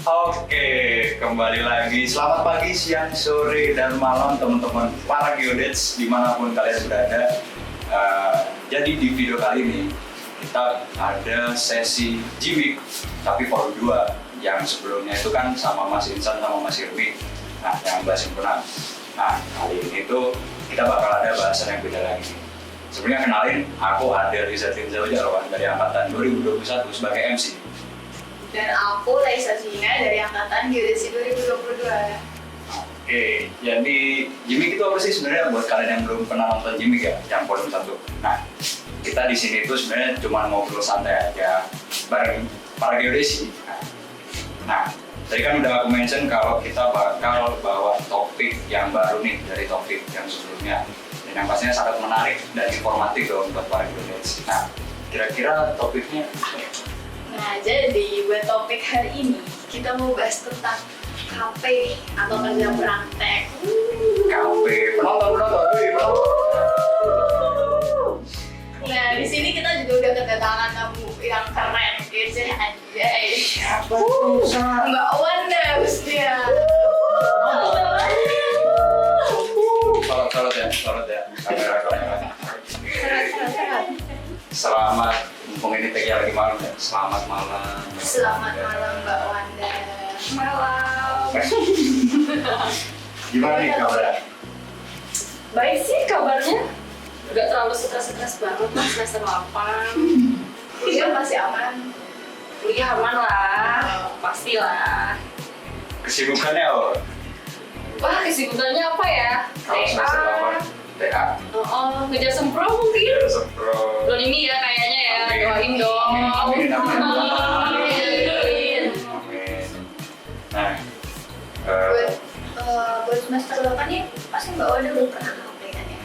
Oke, kembali lagi. Selamat pagi, siang, sore, dan malam teman-teman para geodets dimanapun kalian berada. Jadi di video kali ini kita ada sesi Gimik, tapi volume 2. Yang sebelumnya itu kan sama Mas Insan sama Mas Irmi. Nah, yang bahas himpunan. Nah, kali ini tuh kita bakal ada bahasan yang beda lagi. Sebenarnya kenalin, aku Adel Izatin Zawjarwan dari angkatan 2021 sebagai MC. Dan aku Laisa Sina dari angkatan Geodesi 2022. Oke, jadi Gimik itu apa sih sebenarnya buat kalian yang belum pernah nonton Gimik ya, yang volume 1. Nah, kita di sini tuh sebenarnya cuma ngobrol santai aja bareng para geodesi. Nah, tadi kan udah aku mention kalau kita bakal bawa topik yang baru nih dari topik yang sebelumnya. Dan yang pastinya sangat menarik dan informatif dong buat para geodesi. Nah, kira-kira topiknya apa ya? Nah, jadi buat topik hari ini kita mau bahas tentang KP atau kerja praktek. KP, penonton. Nah, di sini kita juga udah kedatangan tamu yang keren, kece anjay. Siapa tuh? Mbak Wanda, Ustia. Sorot ya. Kamera. Serat. Selamat, mumpung ini tag lagi malam ya. Selamat malam. Selamat malam Mbak Wanda. Malam. Gimana nih kabarnya? Baik sih kabarnya, nggak terlalu stres banget mas, semester 8. Kuliah masih aman. Kuliah aman lah, pastilah. Kesibukannya apa? Wah, kesibukannya apa ya? Kalau semester 8 TA. Ngejar sempro mungkin. Iya, sempro. Bulan ini ya kayaknya ya, Amin. doain dong. Amin. Amin. Amin. Nah, Buat semester 8 nih pasti Mbak Wanda udah pernah KP kan ya?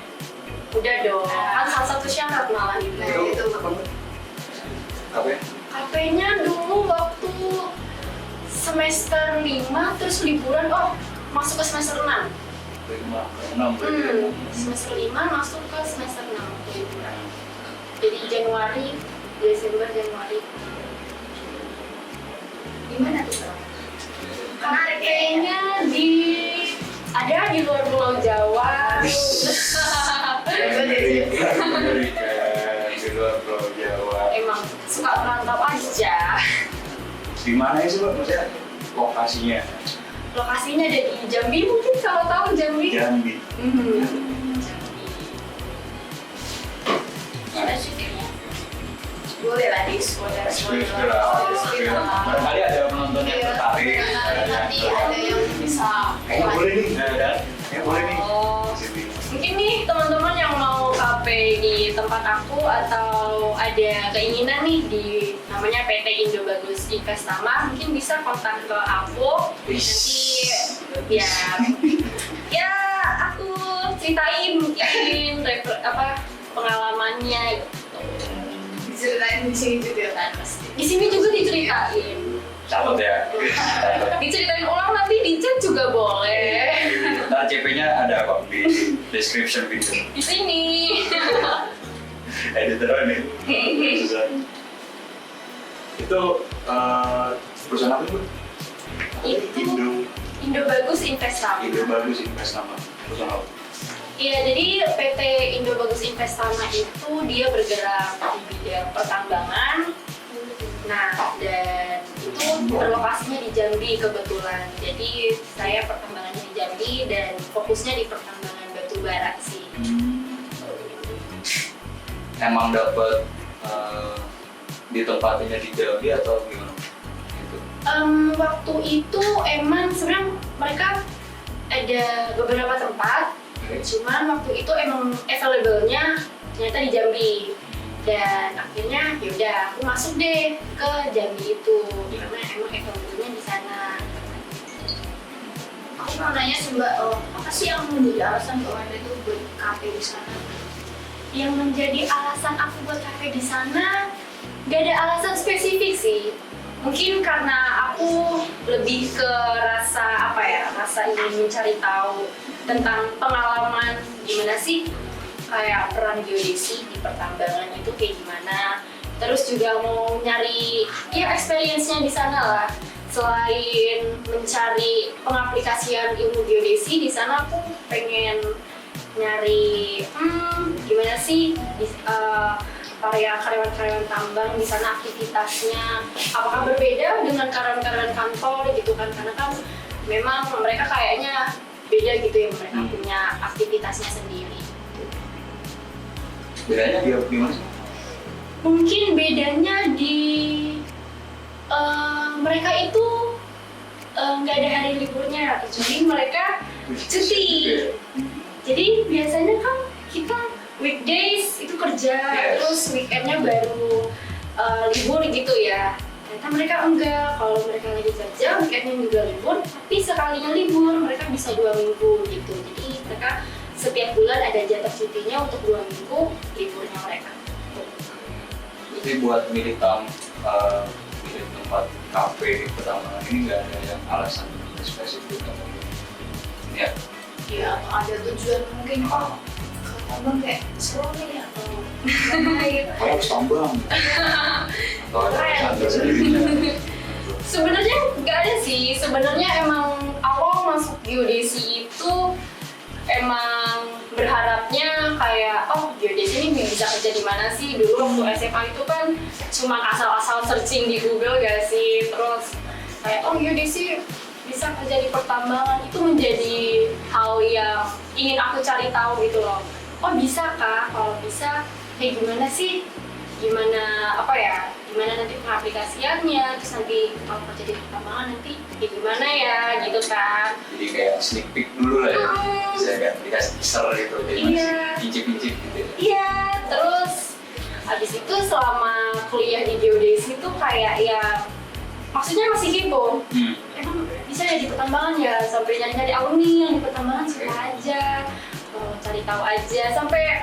Udah dong, kan salah satu syarat malah itu. Nah, itu apa ya? KP-nya dulu waktu semester 5 terus liburan, masuk ke semester 6. 5, 6 Semester 5 masuk ke semester 6 liburan. Jadi Januari, Desember, Januari. gimana tuh Mbak? Menarik ya? Kayaknya ada di luar Pulau Jawa. Di luar Pulau Jawa. Emang suka merantau aja. Di mana sih Mbak? Maksudnya lokasinya? Lokasinya ada di Jambi, mungkin kalau tahu Jambi. Jambi. Jambi. Boleh lah di spoiler. Barangkali ada penonton yang tertarik. Nanti ada yang bisa Kayaknya boleh nih, kayaknya boleh nih. Mungkin nih teman-teman yang mau KP di tempat aku atau ada keinginan nih di namanya PT Indo Bagus Investama, mungkin bisa kontak ke aku. Nanti ya aku ceritain mungkin pengalamannya gitu. diceritain di sini juga kan pasti. Di sini juga diceritain. Catat ya. Diceritain ulang nanti di chat juga boleh. Ntar CP-nya ada kok di description video. Di sini. Editoran nih. Itu perusahaan apa itu? Itu Indo Bagus Investama. Indo Bagus Investama. Perusahaan apa? Iya, jadi PT Indo Bagus Investama itu dia bergerak di bidang pertambangan. Nah, dan itu berlokasinya di Jambi kebetulan. Jadi saya pertambangannya di Jambi dan fokusnya di pertambangan batu bara sih. Emang dapat ditempatinnya di Jambi atau gimana? Gitu. Waktu itu emang sebenarnya mereka ada beberapa tempat. Cuman waktu itu emang available-nya ternyata di Jambi dan akhirnya yaudah aku masuk deh ke Jambi itu karena emang available-nya di sana. Aku mau nanya sih Mbak, apa sih yang menjadi alasan Mbak Wanda itu buat KP di sana? Yang menjadi alasan aku buat KP di sana gak ada alasan spesifik sih. Mungkin karena aku lebih ke rasa ingin mencari tahu tentang pengalaman gimana sih kayak peran geodesi di pertambangan itu kayak gimana. Terus juga mau nyari ya experience-nya di sana lah. selain mencari pengaplikasian ilmu geodesi, di sana aku pengen nyari gimana sih para karyawan-karyawan tambang di sana aktivitasnya apakah berbeda dengan karyawan-karyawan kantor gitu kan, karena kan memang mereka kayaknya beda gitu ya, mereka punya aktivitasnya sendiri. Bedanya dia gimana sih? Mungkin bedanya di mereka itu nggak ada hari liburnya, kecuali mereka cuti. Jadi biasanya kan kita weekdays itu kerja, terus weekendnya baru libur gitu ya. Ternyata mereka enggak, kalau mereka lagi kerja weekendnya juga libur, tapi sekalinya libur mereka bisa 2 minggu gitu. Jadi mereka setiap bulan ada jatah cutinya untuk 2 minggu liburnya mereka. Jadi buat milih tempat kafe di pertambangan ini nggak ada yang alasan spesifik atau ya? Ya, atau ada tujuan mungkin ke tambang kayak seru nih atau gimana gitu. Harus tambang. Atau ada alasan tersendiri? Sebenarnya nggak ada sih. Sebenarnya emang awal masuk geodesi itu emang berharapnya kayak geodesi ini bisa kerja di mana sih. Dulu waktu SMA itu kan cuma asal-asal searching di Google gak sih, terus kayak geodesi bisa kerja di pertambangan, itu menjadi hal yang ingin aku cari tahu gitu loh. Bisa kah? Kalau bisa kayak gimana sih? Gimana nanti pengaplikasiannya, terus nanti kalau kerja di pertambangan nanti kayak gimana ya gitu kan. Jadi kayak sneak peek dulu lah ya, bisa kan dikasih teaser gitu, jadi incip-incip gitu ya. Iya, terus habis itu selama kuliah di geodesi itu kayak ya maksudnya masih kepo. Emang bisa ya di pertambangan ya, sampai nyari-nyari alumni yang di pertambangan suka aja, cari tahu aja sampai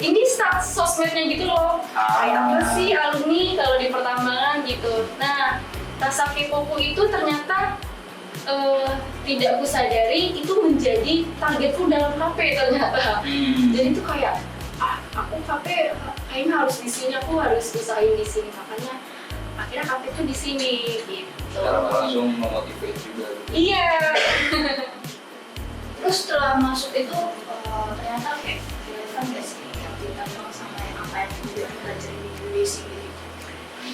ini start sosmednya gitu loh. Kayak apa sih alumni kalau di pertambangan gitu. Nah, rasa kepoku itu ternyata tidak aku sadari itu menjadi targetku dalam KP ternyata. Jadi itu kayak aku KP kayaknya harus di sini, aku harus usahain di sini, makanya akhirnya KP itu di sini gitu. Secara langsung memotivate juga. Iya. Terus setelah masuk itu ternyata kayak relevan gak sih yang ditambang sama yang apa yang udah belajar di geodesi gitu?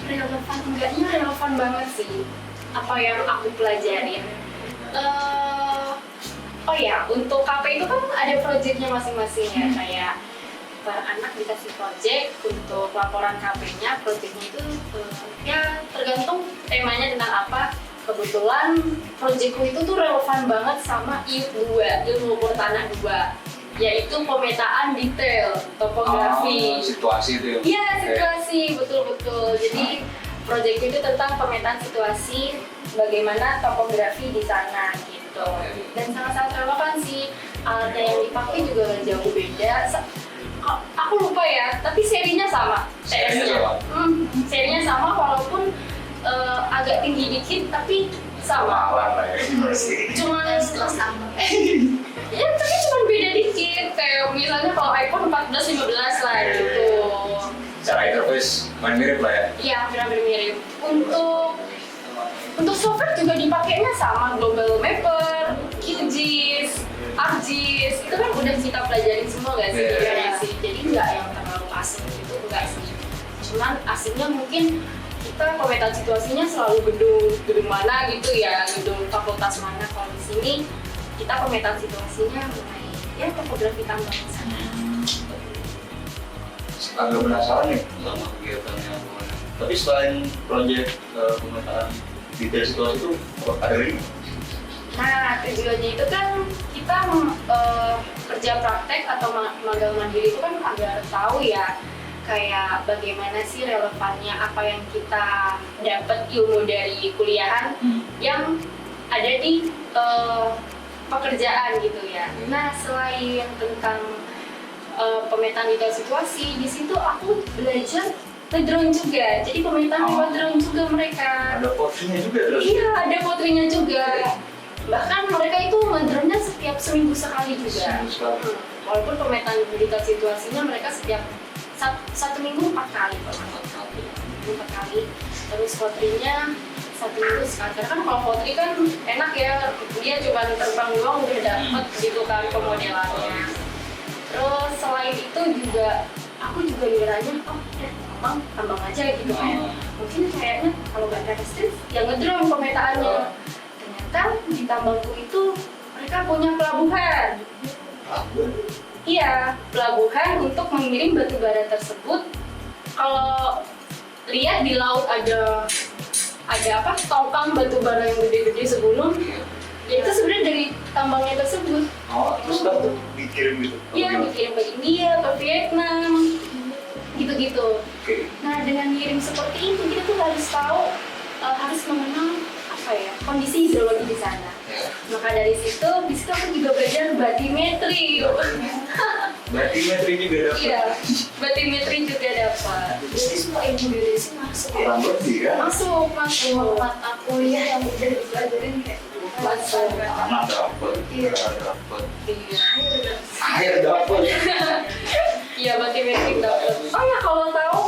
Relevan enggaknya relevan banget sih apa yang aku pelajarin. Untuk KP itu kan ada proyeknya masing-masing ya, kayak per anak dikasih proyek untuk laporan KP-nya, proyeknya itu ya tergantung temanya tentang apa. Kebetulan proyekku itu tuh relevan banget sama ilmu ukur tanah 2, yaitu pemetaan detail topografi. Situasi itu ya? Iya, situasi, betul-betul. Jadi proyekku itu tentang pemetaan situasi bagaimana topografi di sana gitu. Dan sangat-sangat relevan sih. Alatnya yang dipakai juga nggak jauh beda. Aku lupa ya, tapi serinya sama. Serinya sama walaupun agak tinggi dikit, tapi sama. Cuman sama. Ya, tapi cuma beda dikit. Kayak misalnya kalau iPhone 14, 15 lah gitu. Secara interface main mirip lah ya? Iya, hampir mirip. Untuk software juga dipakainya sama, Global Mapper, QGIS, ArcGIS, itu kan udah kita pelajarin semua gak sih di geodesi. Jadi nggak yang terlalu asing gitu, enggak sih. Cuman asingnya mungkin kita pemetaan situasinya selalu gedung mana gitu ya, gedung fakultas mana. Kalau di sini kita pemetaan situasinya mengenai topografi tambang di sana. Agak penasaran nih sama kegiatannya gimana. Tapi selain proyek pemetaan detail situasi itu ada lagi? Nah, tujuannya itu kan kita kerja praktek atau magang mandiri itu kan agar tahu ya kayak bagaimana sih relevannya apa yang kita dapat ilmu dari kuliahan yang ada di pekerjaan gitu ya. Nah, selain tentang pemetaan detail situasi, di situ aku belajar drone juga. Jadi pemetaan lewat drone juga mereka. Ada potrinya juga terus? Iya, ada potrinya juga. Bahkan mereka itu ngedrone-nya setiap seminggu sekali juga. Walaupun pemetaan detail situasinya mereka setiap satu minggu 4 kali. 4 kali. Terus potrinya 1 minggu sekali. Karena kan kalau potri kan enak ya, dia cuma terbang doang udah dapet gitu kan pemodelannya. Terus selain itu juga aku juga ngiranya tambang aja gitu kan. Mungkin kayaknya kalau nggak realistis ya ngedrone pemetaannya. Ternyata di tambangku itu mereka punya pelabuhan. Iya, pelabuhan untuk mengirim batu bara tersebut. Kalau lihat di laut ada apa tongkang batu bara yang gede-gede sebelum, ya itu sebenarnya dari tambangnya tersebut. Terus kan dikirim gitu? Iya, dikirim ke India, ke Vietnam, gitu-gitu. Nah, dengan ngirim seperti itu kita tuh harus tahu, harus mengenal apa ya kondisi hidrologi di sana. Maka di situ aku juga belajar batimetri. Batimetri juga dapat? Iya, batimetri juga dapat. Jadi semua ilmu geodesi masuk ya? Kurang lebih kan? Masuk. Tempat aku ya yang udah dipelajarin kayak Masuk. Tanah dapat, Iya. dapat, Iya. air dapat. Iya, batimetri dapat. Oh ya, kalau tahu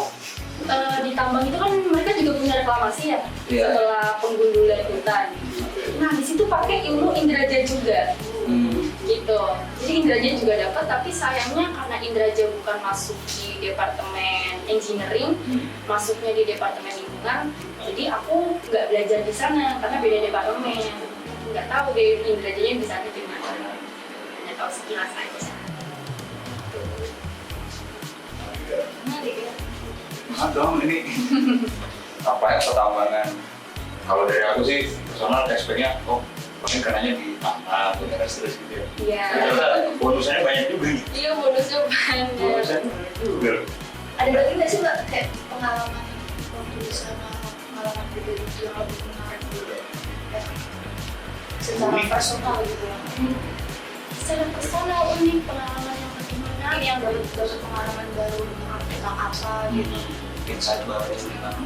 di tambang itu kan mereka juga punya reklamasi ya, Iya. setelah penggundulan hutan. Nah, di situ pakai ilmu indraja juga. Gitu. Jadi indraja juga dapat, tapi sayangnya karena indraja bukan masuk di departemen engineering, masuknya di departemen lingkungan. Jadi aku nggak belajar di sana karena beda departemen. Nggak tahu deh indrajanya bisa di mana. Hanya tahu sekilas aja. Menarik ya. Nah dong ini apa ya pertambangan. Kalau dari aku sih personal expect-nya paling kenanya di tanah atau daerah terus gitu ya. Iya. Ternyata bonusnya banyak juga nih. Iya, bonusnya banyak. Bonusnya banyak juga. ada lagi nggak sih mbak kayak pengalaman waktu di sana, pengalaman pribadi yang lebih menarik gitu ya, secara Unik. personal gitu ya? Secara personal unik pengalaman yang lebih Mungkin menarik. yang dapat pengalaman baru tentang apa gitu. Insight baru tentang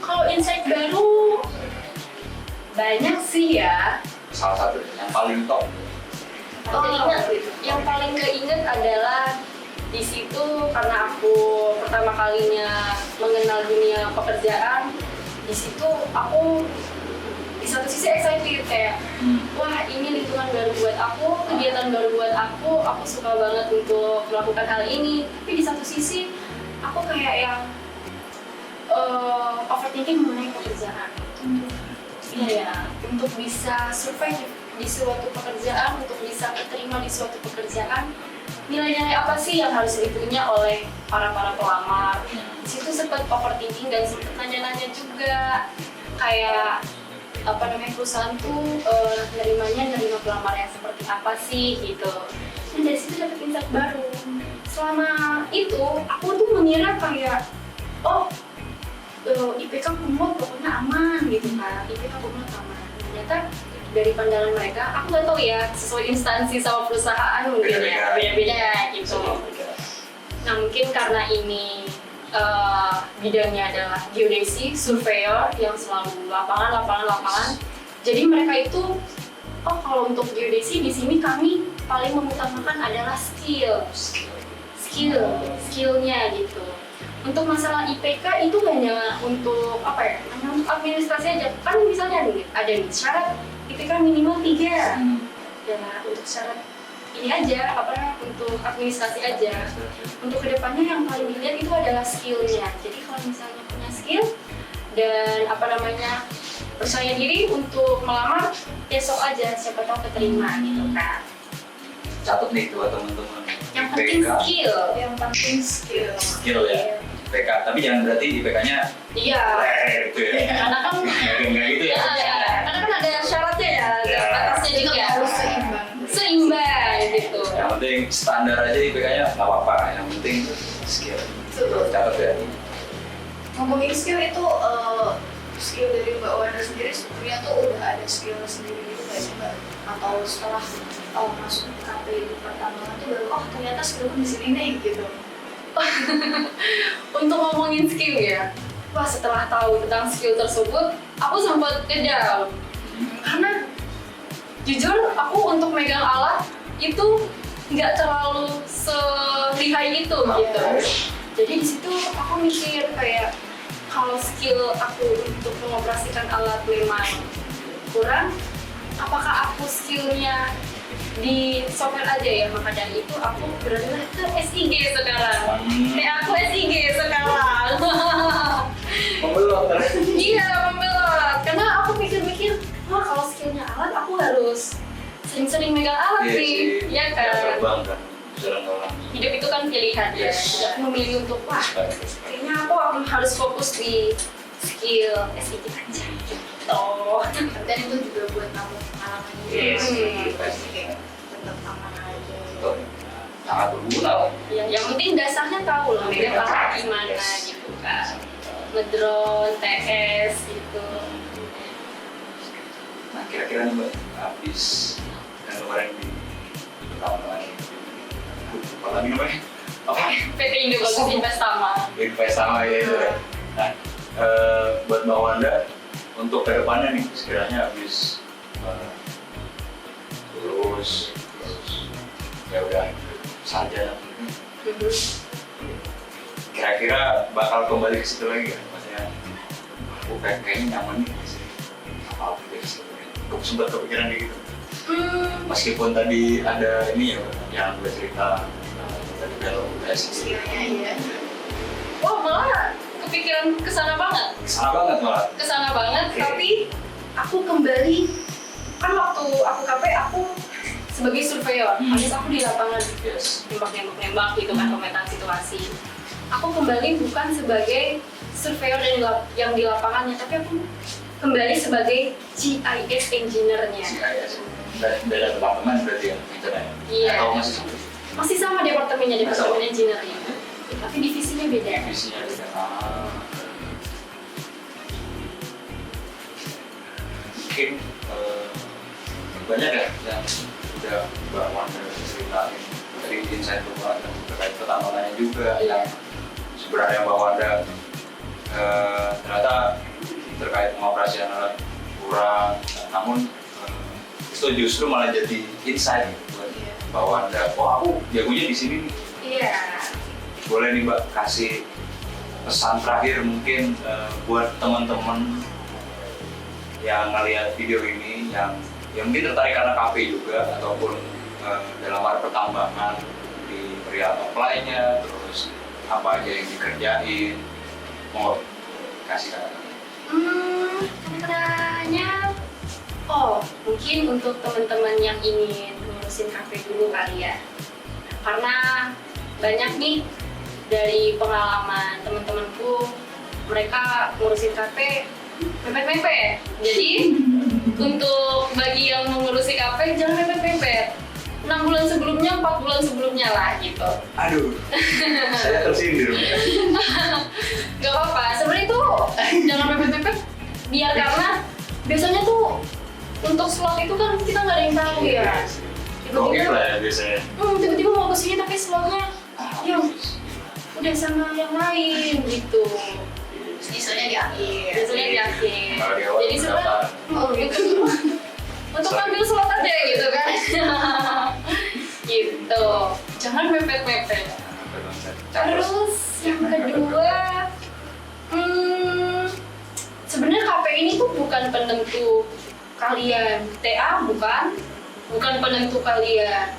Kalau insight baru banyak sih ya. salah satu yang paling top. Yang paling keinget adalah di situ karena aku pertama kalinya mengenal dunia pekerjaan. Di situ aku di satu sisi excited kayak wah ini lingkungan baru buat aku, kegiatan baru buat aku suka banget untuk melakukan hal ini. Tapi di satu sisi aku kayak yang overthinking mengenai pekerjaan. Iya, untuk bisa survive di suatu pekerjaan, untuk bisa keterima di suatu pekerjaan, nilai-nilai apa sih yang harus dipunya oleh para pelamar? Di situ sempat overthinking dan sempat nanya-nanya juga kayak apa namanya perusahaan tuh nerima pelamar yang seperti apa sih gitu. Dan dari situ dapat insight baru. Selama itu aku tuh mengira kayak IPK kumlot pokoknya aman gitu kan, IPK kumlot aman. Ternyata dari pandangan mereka, aku nggak tahu ya sesuai instansi sama perusahaan mungkin ya beda-beda gitu. Nah mungkin karena ini bidangnya adalah geodesi, surveyor yang selalu lapangan. Jadi mereka itu, kalau untuk geodesi di sini kami paling mengutamakan adalah skillnya gitu. Untuk masalah IPK itu hanya untuk apa ya? Hanya untuk administrasi aja. Kan misalnya ada syarat IPK minimal 3. Ya untuk syarat ini aja, untuk administrasi aja. Untuk kedepannya yang paling dilihat itu adalah skillnya. Jadi kalau misalnya punya skill dan percaya diri untuk melamar, besok aja siapa tahu keterima gitu kan. Catat nih buat teman-teman. Yang penting IPK. skill. Skill ya. IPK, tapi jangan berarti IPK-nya Iya. gitu ya. Karena kan Enggak gitu ya. karena kan ada syaratnya ya, ada Ya. batasnya juga. Harus Seimbang gitu. Yang penting standar aja IPK-nya nggak apa-apa. Yang penting skill. Catat ya. Ngomongin skill itu, skill dari Mbak Wanda sendiri sebetulnya tuh udah ada skill sendiri gitu nggak sih Mbak? Atau setelah masuk KP di pertambangan tuh baru ternyata skillku di sini nih gitu. Untuk ngomongin skill ya, wah setelah tahu tentang skill tersebut, aku sempat down. Karena jujur aku untuk megang alat itu nggak terlalu selihai itu gitu. Jadi di situ aku mikir kayak kalau skill aku untuk mengoperasikan alat memang kurang, apakah aku skillnya di software aja ya? Maka dari itu aku beralih ke SIG sekarang. Aku SIG sekarang. Membelot. Iya, membelot. Karena aku pikir-pikir, wah kalau skillnya alat aku harus sering-sering megang alat Iya sih, sih. ya Ya, kan? terbang kan. Jalan orang. Hidup itu kan pilihan ya. Yes. Jadi aku memilih untuk wah, kayaknya aku harus fokus di skill SIG aja. Gitu. Dan itu juga buat kamu pengalaman Yes. pasti kayak tetap aman aja. Betul. Sangat berguna. Ya, yang penting dasarnya tahu lah, megang alat gimana gitu kan. Ngedrone, TS gitu. Nah, kira-kira nih Mbak, habis dan kemarin di pertama lagi. Apa lagi namanya? Apa? PT Indo Bagus Investama. Invest sama ya itu ya. Nah, buat Mbak Wanda, untuk kedepannya nih, sekiranya habis lulus, terus ya udah sarjana, kira-kira bakal kembali ke situ lagi kan? Maksudnya, aku kayaknya nyaman nih di sini. Apa aku dari situ? Aku sempat kepikiran kayak gitu. Meskipun tadi ada ini ya, yang gue cerita tadi kalau udah sih. Skillnya ya. Wah malah kepikiran kesana banget. Kesana banget malah. Kesana banget, Oke. tapi aku kembali, kan waktu aku KP aku sebagai surveyor, alias aku di lapangan Yes. nembak gitu kan, pemetaan situasi. Aku kembali bukan sebagai surveyor yang di lapangannya, tapi aku kembali sebagai GIS engineer-nya. GIS. Beda departemen berarti ya, internet. Iya. Atau masih sama? Masih sama departemennya, departemen engineer-nya, tapi divisinya beda. Divisinya beda. Mungkin banyak ya yang udah Mbak Wanda ceritain dari insight Mbak Wanda terkait pertambangannya juga yang sebenarnya Mbak Wanda ternyata terkait pengoperasian alat kurang, namun itu justru malah jadi insight buat Mbak Wanda. Wah, aku jagonya di sini nih. Iya. Boleh nih Mbak kasih pesan terakhir mungkin buat teman-teman yang ngelihat video ini yang mungkin tertarik karena KP juga ataupun dalam hal pertambangan di perihal apply-nya, terus apa aja yang dikerjain, mau kasih kata-kata. Kata-katanya, mungkin untuk teman-teman yang ingin ngurusin KP dulu kali ya, karena banyak nih dari pengalaman teman-temanku, mereka ngurusin KP mepet-mepet. Jadi untuk bagi yang mengurusi KP jangan mepet-mepet. 6 bulan sebelumnya, 4 bulan sebelumnya lah gitu. Aduh, saya tersindir. Gak apa-apa, sebenarnya itu jangan mepet-mepet. Biar karena biasanya tuh untuk slot itu kan kita nggak ada yang tahu ya. Oke lah ya biasanya. Tiba-tiba mau kesini tapi slotnya yang udah sama yang lain gitu. Sisanya di akhir. Biasanya di akhir. Kalau di awal Jadi sebenarnya gitu. Untuk ambil slot aja gitu kan. Gitu. Jangan mepet-mepet. Terus yang kedua, sebenarnya KP ini tuh bukan penentu kalian TA, bukan penentu kalian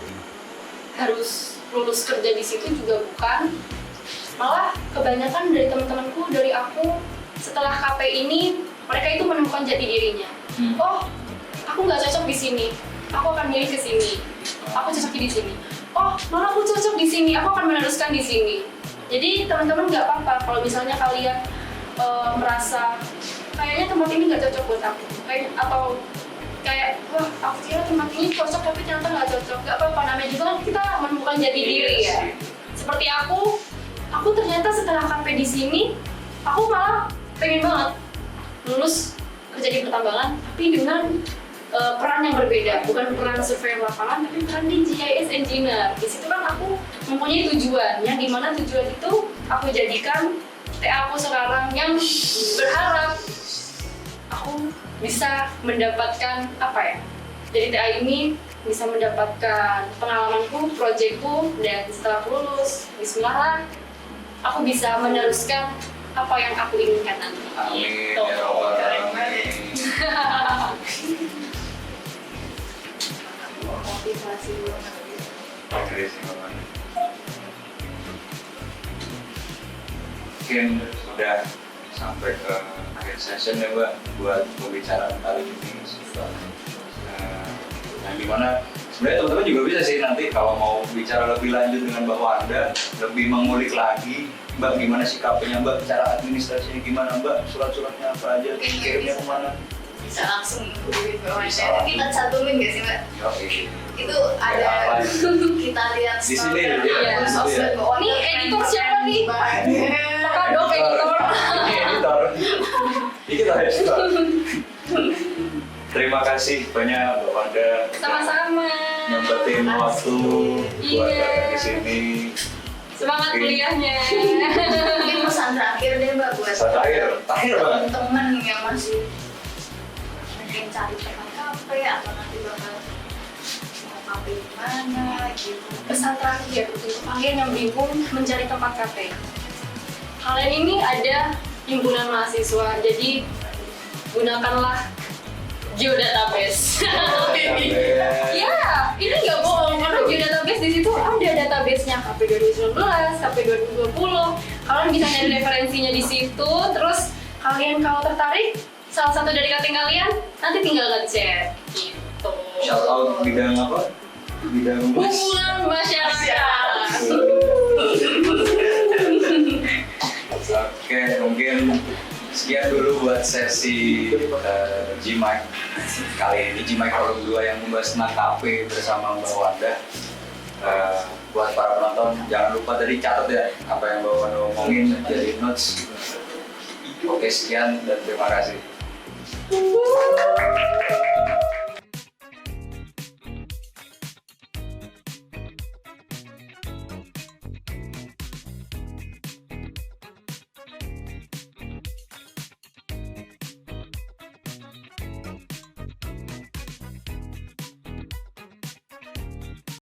harus lulus kerja di situ juga bukan. Malah kebanyakan dari teman-temanku, dari aku, setelah KP ini mereka itu menemukan jati dirinya. Oh, aku nggak cocok di sini, aku akan milih ke sini. Aku cocok di sini. Oh, malah aku cocok di sini, aku akan meneruskan di sini. Jadi teman-teman nggak apa-apa kalau misalnya kalian merasa kayaknya tempat ini nggak cocok buat aku, atau kayak wah aku kira tempat ini cocok tapi ternyata nggak cocok. Nggak apa-apa, namanya juga kan kita menemukan jati diri ya. Seperti aku ternyata setelah KP di sini, aku malah pengen banget lulus kerja di pertambangan, tapi dengan peran yang berbeda, bukan peran surveyor lapangan, tapi peran di GIS engineer. Di situ kan aku mempunyai tujuan, yang dimana tujuan itu aku jadikan TA aku sekarang, yang berharap aku bisa mendapatkan apa ya? Dari TA ini bisa mendapatkan pengalamanku, proyekku, dan setelah aku lulus, bismillah, aku bisa meneruskan apa yang aku inginkan nanti. Amin Gitu. ya robbal Keren alamin. Motivasi banget. Oke sih Bapak. Mungkin sudah sampai ke akhir session ya Mbak buat pembicaraan kali ini. Yang dimana sebenarnya teman-teman juga bisa sih nanti kalau mau bicara lebih lanjut dengan Mbak Wanda, lebih mengulik lagi Mbak gimana sikapnya Mbak, cara administrasinya gimana Mbak, surat-suratnya apa aja, kirimnya kemana. Bisa langsung hubungin Mbak Wanda. Tapi kita cantumin nggak sih Mbak? Oke. Itu ada kita lihat Di sini story dulu ya, akun di sini sosmed ya. Mbak Wanda. Nih, editor siapa nih? Kakak dong editor. Ini editor. Ini kita editor. Terima kasih banyak Mbak Wanda. Sama-sama. Nyempetin waktu buat Iya. datang ke sini. Semangat Oke. kuliahnya. Mungkin pesan terakhir deh Mbak buat Pesan terakhir banget. teman-teman yang masih mungkin cari tempat kafe atau nanti bakal mau kafe di mana gitu. Pesan terakhir untuk kalian yang bingung mencari tempat kafe. Kalian ini ada himpunan mahasiswa, jadi gunakanlah geodatabase. Ya, ini nggak bohong karena geodatabase di situ ada database-nya KP 2019, KP 2020. Kalian bisa nyari referensinya di situ. Terus kalian kalau tertarik salah satu dari kating kalian, nanti tinggal ngechat gitu. Shout out bidang apa? Bidang Hubungan masyarakat. Oke, mungkin sekian dulu buat sesi Gmic kali ini, Gmic Volume 2 yang membahas tentang kafe bersama Mbak Wanda. Buat para penonton, jangan lupa tadi catat ya apa yang Mbak Wanda ngomongin, jadi notes. Oke, sekian dan terima kasih.